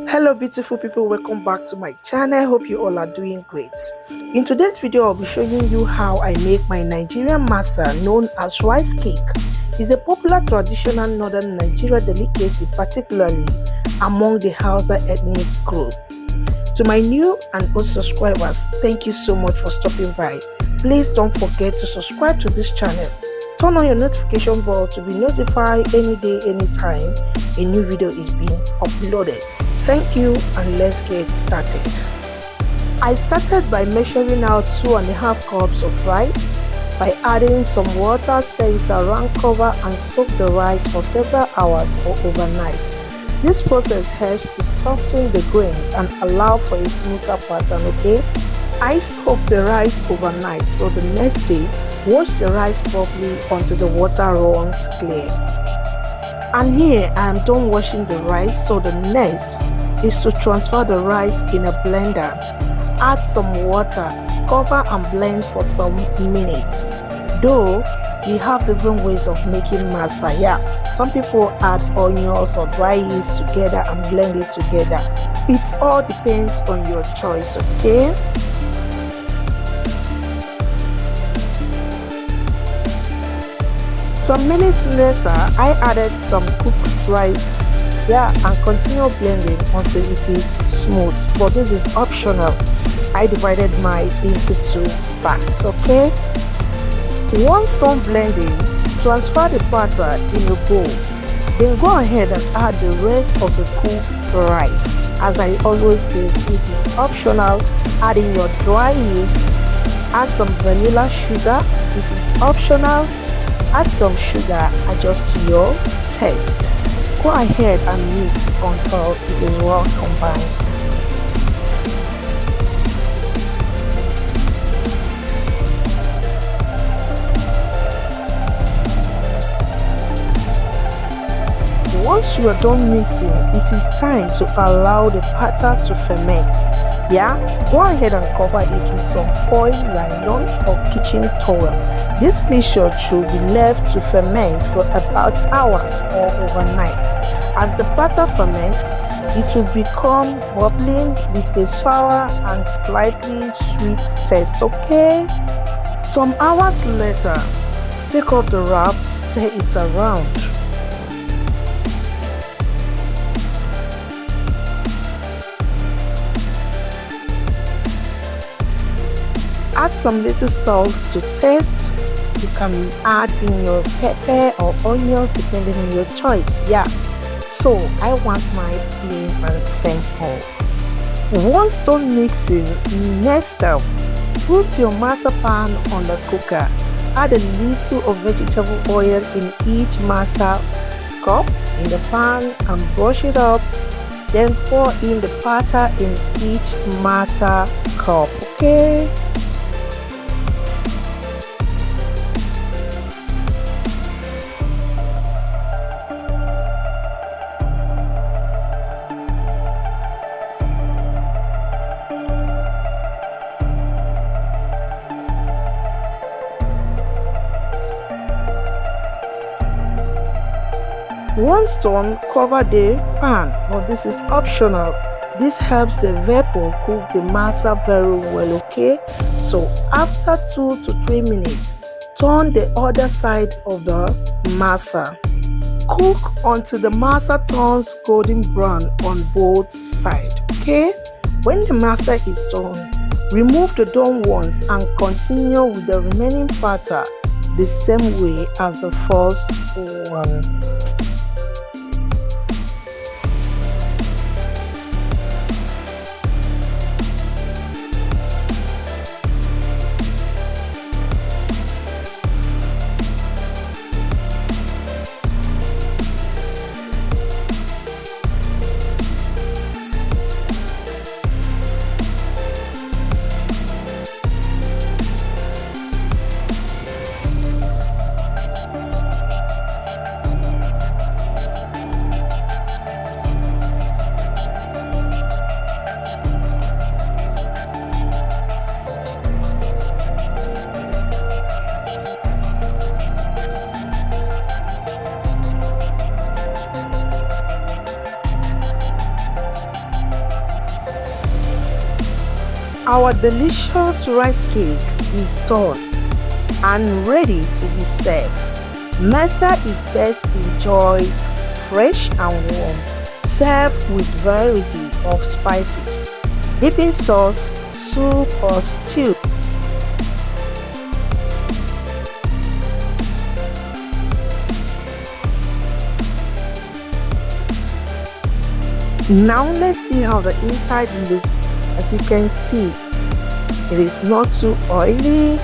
Hello beautiful people, welcome back to my channel. I hope you all are doing great. In today's video I'll be showing you how I make my Nigerian masa known as rice cake. It's a popular traditional northern Nigeria delicacy, particularly among the Hausa ethnic group. To my new and old subscribers, thank you so much for stopping by. Please don't forget to subscribe to this channel. Turn on your notification bell to be notified any day, anytime a new video is being uploaded. Thank you, and let's get started. I started by measuring out 2.5 cups of rice. By adding some water, stir it around, cover and soak the rice for several hours or overnight. This process helps to soften the grains and allow for a smoother pattern, okay? I soaked the rice overnight, so the next day, wash the rice properly until the water runs clear. And here I am done washing the rice, so the next is to transfer the rice in a blender. Add some water, cover and blend for some minutes. Though we have different ways of making masa. Yeah, some people add onions or dry yeast together and blend it together. It all depends on your choice, okay? Some minutes later, I added some cooked rice, and continue blending until it is smooth, but this is optional. I divided mine into 2 parts, okay? Once done blending, transfer the batter in a bowl. Then go ahead and add the rest of the cooked rice. As I always say, this is optional. Adding your dry yeast, add some vanilla sugar. This is optional. Add some sugar, adjust your taste. Go ahead and mix until it is well combined. Once you are done mixing, it is time to allow the batter to ferment. Go ahead and cover it with some foil, nylon or kitchen towel. This mixture should be left to ferment for about hours or overnight. As the batter ferments, it will become bubbling with a sour and slightly sweet taste, okay? Some hours later, take off the wrap, stir it around. Add some little salt to taste. You can add in your pepper or onions depending on your choice. So I want my plain and simple. Once done mixing, next step, put your masa pan on the cooker. Add a little of vegetable oil in each masa cup in the pan and brush it up. Then pour in the batter in each masa cup, okay? Once done, cover the pan, but this is optional. This helps the vapor cook the masa very well, okay? So after 2 to 3 minutes, turn the other side of the masa. Cook until the masa turns golden brown on both sides, okay? When the masa is done, remove the done ones and continue with the remaining batter the same way as the first one. Our delicious rice cake is done and ready to be served. Masa is best enjoyed fresh and warm, served with variety of spices, dipping sauce, soup or stew. Now let's see how the inside looks. As you can see, it is not too oily.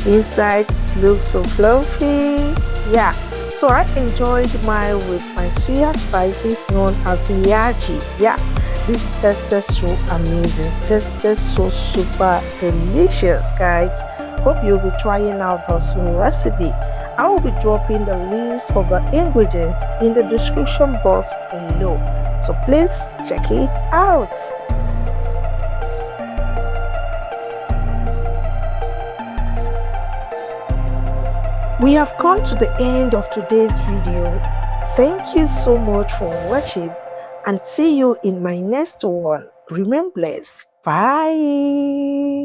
The inside looks so fluffy. Yeah, so I enjoyed mine with my suya spices known as yaji. Yeah, this tasted so amazing, tasted so super delicious, guys. Hope you'll be trying out this recipe. I will be dropping the list of the ingredients in the description box below, so please check it out. We have come to the end of today's video. Thank you so much for watching and see you in my next one. Remain blessed. Bye.